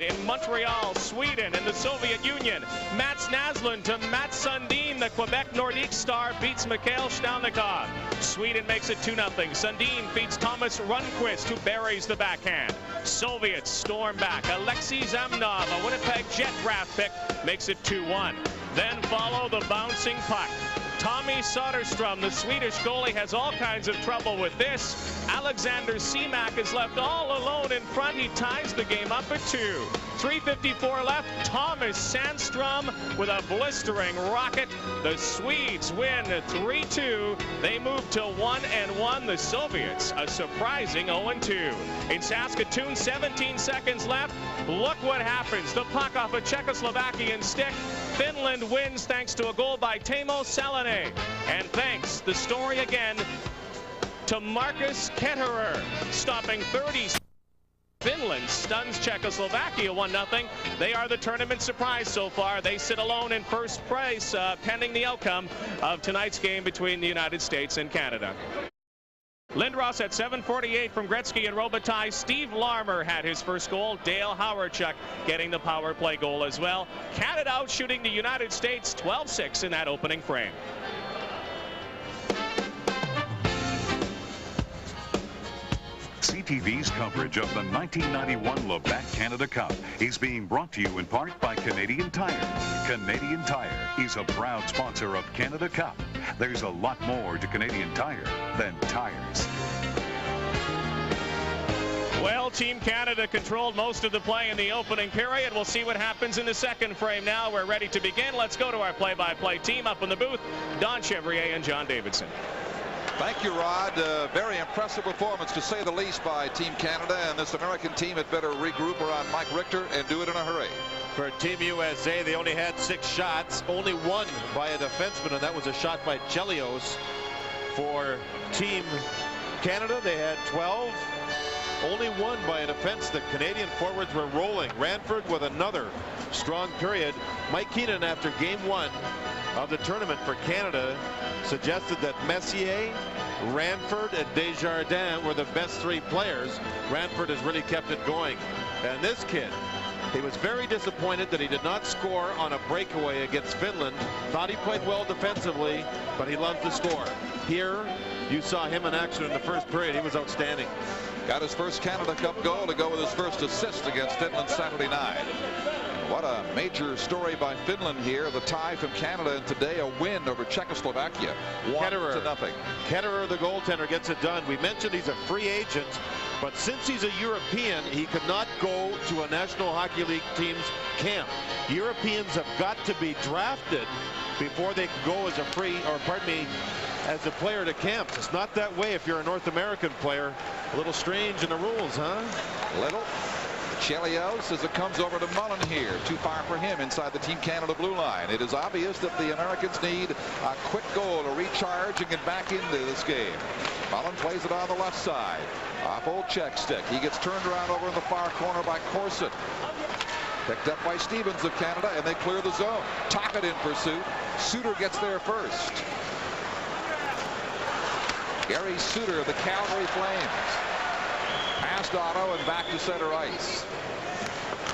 In Montreal, Sweden, and the Soviet Union, Mats Naslund to Mats Sundin. The Quebec Nordique star beats Mikhail Stalnikov. Sweden makes it 2-0. Sundin beats Thomas Rundqvist, who buries the backhand. Soviets storm back. Alexei Zamnov, a Winnipeg Jet draft pick, makes it 2-1. Then follow the bouncing puck. Tommy Soderstrom, the Swedish goalie, has all kinds of trouble with this. Alexander Semak is left all alone in front. He ties the game up at 2. 3:54 left. Thomas Sandstrom with a blistering rocket. The Swedes win 3-2. They move to 1-1. The Soviets a surprising 0-2. In Saskatoon, 17 seconds left. Look what happens. The puck off a Czechoslovakian stick. Finland wins thanks to a goal by Teemu Selänne. And thanks, the story again, to Marcus Ketterer, stopping 30. Finland stuns Czechoslovakia 1-0. They are the tournament surprise so far. They sit alone in first place, pending the outcome of tonight's game between the United States and Canada. Lindros at 7:48 from Gretzky and Robitaille. Steve Larmer had his first goal. Dale Hawerchuk getting the power play goal as well. Canada out shooting the United States 12-6 in that opening frame. CTV's coverage of the 1991 Labatt Canada Cup is being brought to you in part by Canadian Tire. Canadian Tire is a proud sponsor of Canada Cup. There's a lot more to Canadian Tire than tires. Well, Team Canada controlled most of the play in the opening period. We'll see what happens in the second frame now. We're ready to begin. Let's go to our play-by-play team up in the booth. Don Chevrier and John Davidson. Thank you, Rod. Very impressive performance, to say the least, by Team Canada, and this American team had better regroup around Mike Richter and do it in a hurry. For Team USA, they only had 6 shots, only 1 by a defenseman, and that was a shot by Chelios. For Team Canada, they had 12, only 1 by a defense. The Canadian forwards were rolling. Ranford with another strong period. Mike Keenan, after game 1 of the tournament for Canada, suggested that Messier, Ranford, and Desjardins were the best 3 players. Ranford has really kept it going. And this kid, he was very disappointed that he did not score on a breakaway against Finland. Thought he played well defensively, but he loved to score. Here, you saw him in action in the first period. He was outstanding. Got his first Canada Cup goal to go with his first assist against Finland Saturday night. What a major story by Finland here. The tie from Canada, and today a win over Czechoslovakia. 1-0. Ketterer, the goaltender, gets it done. We mentioned he's a free agent, but since he's a European, he could not go to a National Hockey League team's camp. Europeans have got to be drafted before they can go as a as a player to camps. It's not that way if you're a North American player. A little strange in the rules, huh? Little. Chelios as it comes over to Mullen here. Too far for him inside the Team Canada blue line. It is obvious that the Americans need a quick goal to recharge and get back into this game. Mullen plays it on the left side. Off old check stick. He gets turned around over in the far corner by Corson. Picked up by Stevens of Canada, and they clear the zone. Tocchet in pursuit. Suter gets there first. Gary Suter of the Calgary Flames. Past Otto and back to center ice.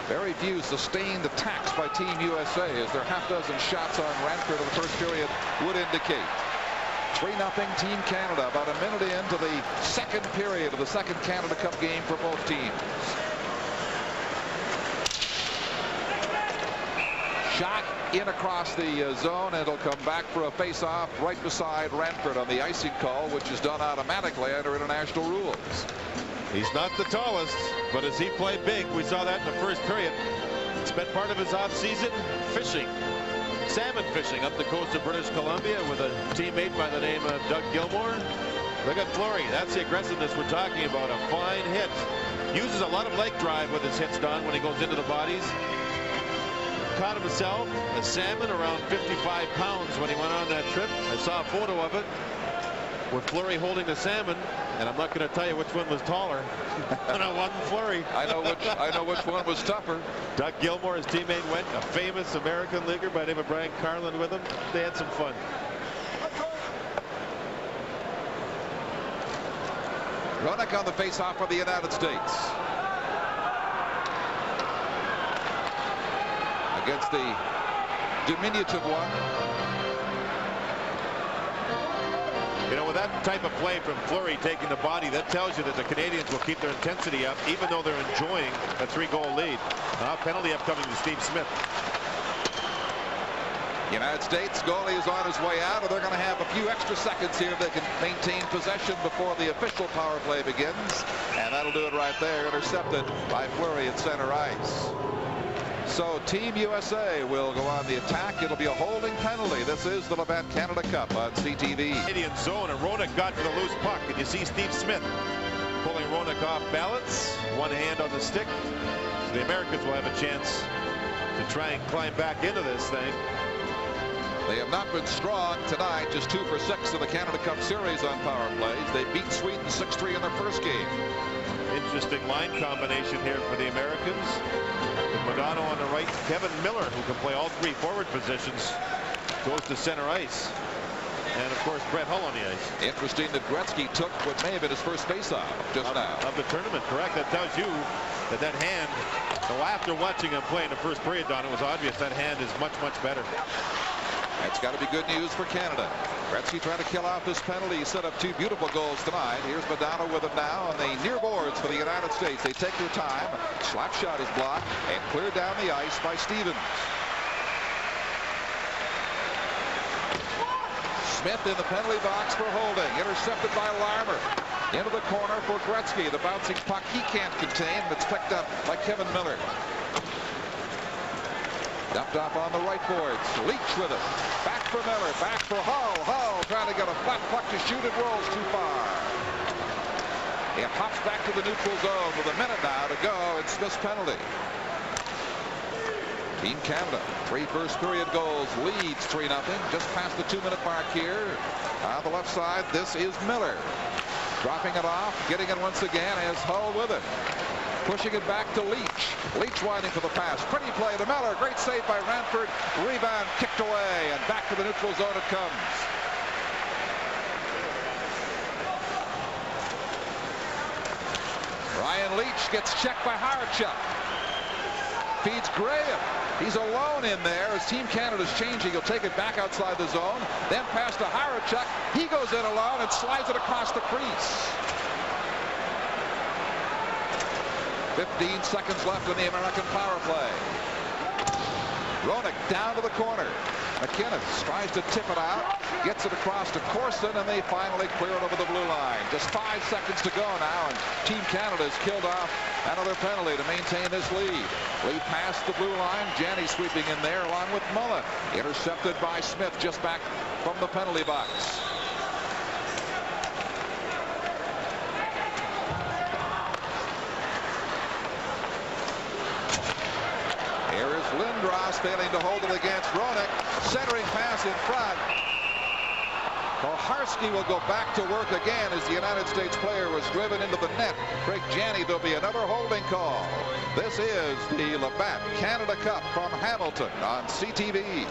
Very few sustained attacks by Team USA, as their half-dozen shots on Ranford in the first period would indicate. 3-0 Team Canada, about a minute into the second period of the second Canada Cup game for both teams. Shot in across the zone, and it'll come back for a face-off right beside Ranford on the icing call, which is done automatically under international rules. He's not the tallest, but as he played big, we saw that in the first period. Spent part of his off-season fishing, salmon fishing up the coast of British Columbia with a teammate by the name of Doug Gilmour. Look at Fleury. That's the aggressiveness we're talking about. A fine hit. Uses a lot of leg drive with his hits, Don, when he goes into the bodies. Caught himself a salmon around 55 pounds when he went on that trip. I saw a photo of it with Fleury holding the salmon, and I'm not going to tell you which one was taller. And it wasn't Fleury. I know which one was tougher. Doug Gilmour, his teammate, went, a famous American leaguer by the name of Brian Carlin with him. They had some fun. Roenick on the face-off for the United States. against the diminutive one. You know, with that type of play from Fleury taking the body, that tells you that the Canadians will keep their intensity up, even though they're enjoying a 3-goal lead. Penalty upcoming to Steve Smith. United States goalie is on his way out, and they're going to have a few extra seconds here. They can maintain possession before the official power play begins, and that'll do it right there. Intercepted by Fleury at center ice. So Team USA will go on the attack. It'll be a holding penalty. This is the Labatt Canada Cup on CTV. Canadian zone, and Roenick got to the loose puck, and you see Steve Smith pulling Roenick off balance, one hand on the stick. So the Americans will have a chance to try and climb back into this thing. They have not been strong tonight, just 2 for 6 in the Canada Cup Series on power plays. They beat Sweden 6-3 in their first game. Interesting line combination here for the Americans. With Modano on the right, Kevin Miller, who can play all 3 forward positions, goes to center ice. And of course, Brett Hull on the ice. Interesting that Gretzky took what may have been his first faceoff just now. Of the tournament, correct. That tells you that that hand, so after watching him play in the first period, Don, it was obvious that hand is much, much better. That's got to be good news for Canada. Gretzky trying to kill off this penalty. He set up 2 beautiful goals tonight. Here's Modano with it now on the near boards for the United States. They take their time. Slap shot is blocked and cleared down the ice by Stevens. Smith in the penalty box for holding. Intercepted by Larmer. Into the corner for Gretzky. The bouncing puck he can't contain, but it's picked up by Kevin Miller. Dumped off on the right boards. Leach with it. Back for Miller. Back for Hull. Hull trying to get a flat puck to shoot. It rolls too far. It hops back to the neutral zone with a minute now to go. It's Smith's penalty. Team Canada, 3 first period goals, leads 3-0. Just past the 2-minute mark here. On the left side, this is Miller. Dropping it off. Getting it once again as Hull with it. Pushing it back to Leach. Leach winding for the pass. Pretty play to Miller. Great save by Ranford. Rebound kicked away, and back to the neutral zone it comes. Ryan Leach gets checked by Harachuk. Feeds Graham. He's alone in there as Team Canada's changing. He'll take it back outside the zone. Then pass to Harachuk. He goes in alone and slides it across the crease. 15 seconds left in the American power play. Roenick down to the corner. McKinnon tries to tip it out, gets it across to Corson, and they finally clear it over the blue line. Just 5 seconds to go now, and Team Canada has killed off another penalty to maintain this lead. Lead past the blue line. Janney sweeping in there along with Mullen. Intercepted by Smith just back from the penalty box. Lindros failing to hold it against Roenick. Centering pass in front. Koharski will go back to work again as the United States player was driven into the net. Craig Janney, there'll be another holding call. This is the Labatt Canada Cup from Hamilton on CTV.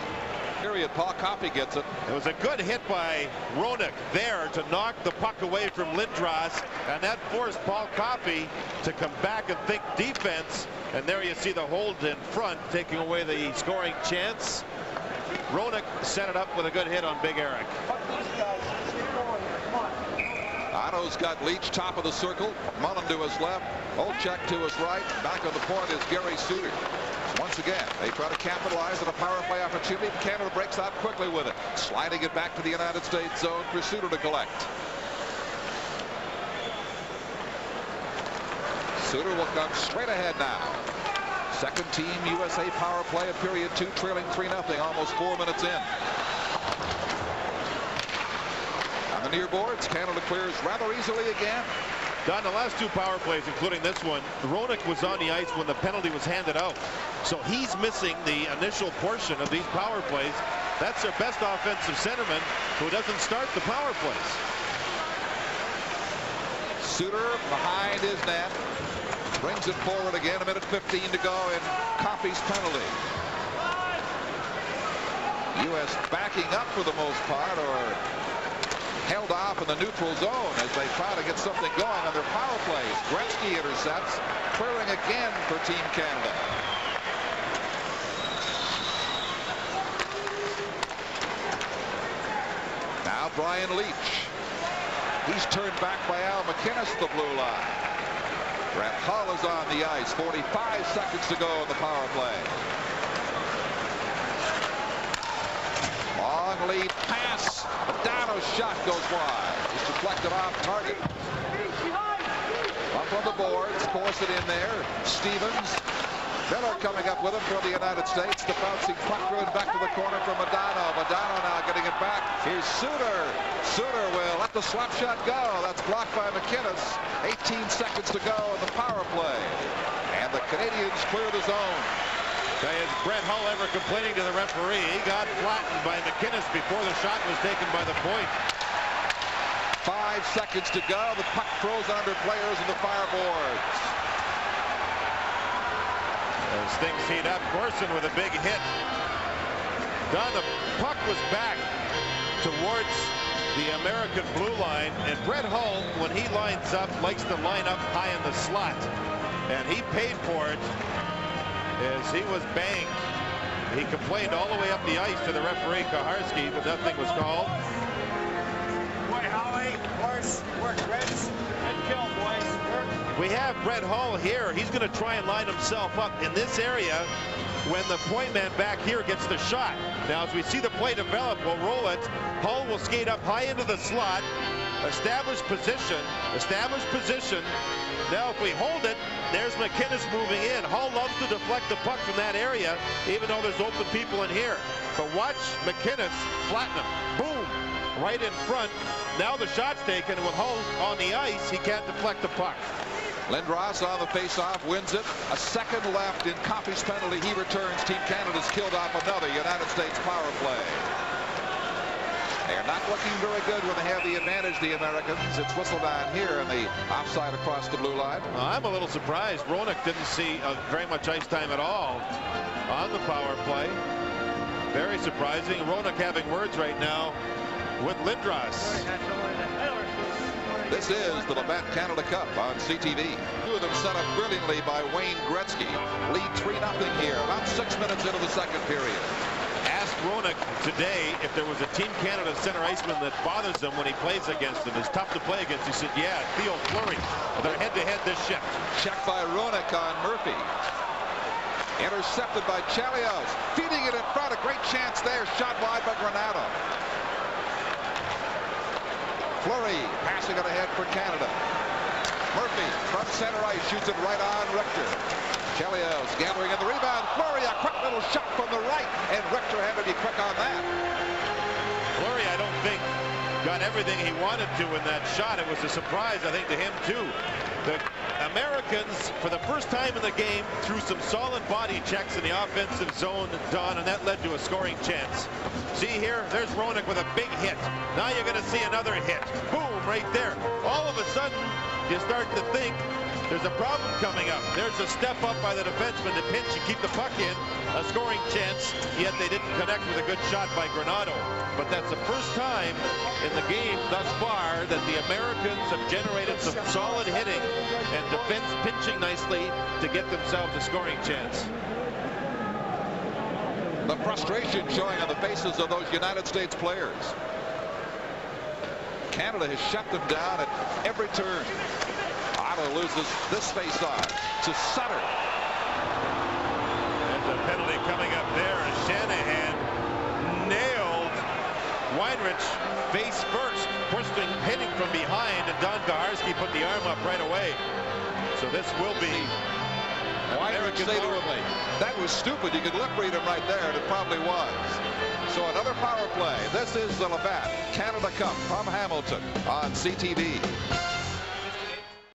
Period. Paul Coffey gets it. It was a good hit by Roenick there to knock the puck away from Lindros, and that forced Paul Coffey to come back and think defense. And there you see the hold in front, taking away the scoring chance. Roenick set it up with a good hit on Big Eric. Otto's got Leach top of the circle. Mullen to his left. Olchek to his right. Back on the point is Gary Suter. Once again, they try to capitalize on a power play opportunity. Canada breaks out quickly with it. Sliding it back to the United States zone for Suter to collect. Suter will come straight ahead now. Second team USA power play of period 2, trailing 3-0, almost 4 minutes in. On the near boards, Canada clears rather easily again. Don, the last 2 power plays, including this one, Roenick was on the ice when the penalty was handed out. So he's missing the initial portion of these power plays. That's their best offensive centerman who doesn't start the power plays. Suter behind his net. Brings it forward again. 1:15 to go in Coffey's penalty. U.S. backing up for the most part, or held off in the neutral zone as they try to get something going on their power plays. Gretzky intercepts, clearing again for Team Canada. Brian Leach. He's turned back by Al MacInnis at the blue line. Brett Hull is on the ice. 45 seconds to go in the power play. Long lead pass. Modano's shot goes wide. It's deflected off target. Up on the boards. Force it in there. Stevens. Miller coming up with him from the United States. The bouncing puck through and back to the corner from Modano. Modano now getting it back. Here's Suter. Suter will let the slap shot go. That's blocked by MacInnis. 18 seconds to go in the power play. And the Canadians clear the zone. Is Brett Hull ever complaining to the referee? He got flattened by MacInnis before the shot was taken by the point. 5 seconds to go. The puck throws under players in the fireboards. As things heat up, Corson with a big hit. Don, the puck was back towards the American blue line, and Brett Hull, when he lines up, likes to line up high in the slot. And he paid for it as he was banged. He complained all the way up the ice to the referee, Kaharski, but nothing was called. Boy, Holly, horse, work, Reds, and kill, boys. Work. We have Brett Hull here. He's going to try and line himself up in this area when the point man back here gets the shot. Now, as we see the play develop, we'll roll it. Hull will skate up high into the slot, establish position. Now, if we hold it, there's MacInnis moving in. Hull loves to deflect the puck from that area, even though there's open people in here. But watch MacInnis flatten him. Boom! Right in front. Now the shot's taken, and with Hull on the ice, he can't deflect the puck. Lindros on the face-off, wins it. A second left in Coffey's penalty. He returns. Team Canada's killed off another United States power play. They're not looking very good when they have the advantage, the Americans. It's whistled on here and the offside across the blue line. I'm a little surprised. Roenick didn't see very much ice time at all on the power play. Very surprising. Roenick having words right now with Lindros. This is the Labatt Canada Cup on CTV. Two of them set up brilliantly by Wayne Gretzky. Lead 3-0 here, about 6 minutes into the second period. Asked Roenick today if there was a Team Canada center iceman that bothers him when he plays against them. It's tough to play against. He said, yeah, Theo Fleury. They're head-to-head this shift. Checked by Roenick on Murphy. Intercepted by Chelios. Feeding it in front. A great chance there. Shot wide by Granato. Fleury passing it ahead for Canada. Murphy from center ice shoots it right on Richter. Chelios gathering in the rebound. Fleury, a quick little shot from the right, and Richter had to be quick on that. Fleury, I don't think, got everything he wanted to in that shot. It was a surprise, I think, to him too. The Americans, for the first time in the game, threw some solid body checks in the offensive zone, Don, and that led to a scoring chance. See here, there's Roenick with a big hit. Now you're going to see another hit. Boom, right there. All of a sudden, you start to think there's a problem coming up. There's a step up by the defenseman to pinch and keep the puck in. A scoring chance, yet they didn't connect with a good shot by Granato. But that's the first time in the game thus far that the Americans have generated some solid hitting and defense pinching nicely to get themselves a scoring chance. The frustration showing on the faces of those United States players. Canada has shut them down at every turn. Otto loses this face-off to Sutter. There's a penalty coming up there as Shanahan nailed Weinrich face first, hitting from behind, and Don Kaharski put the arm up right away. So this will be Weinrich say to him, that was stupid. You could lip read him right there, and it probably was. So another power play. This is the Labatt Canada Cup from Hamilton on CTV.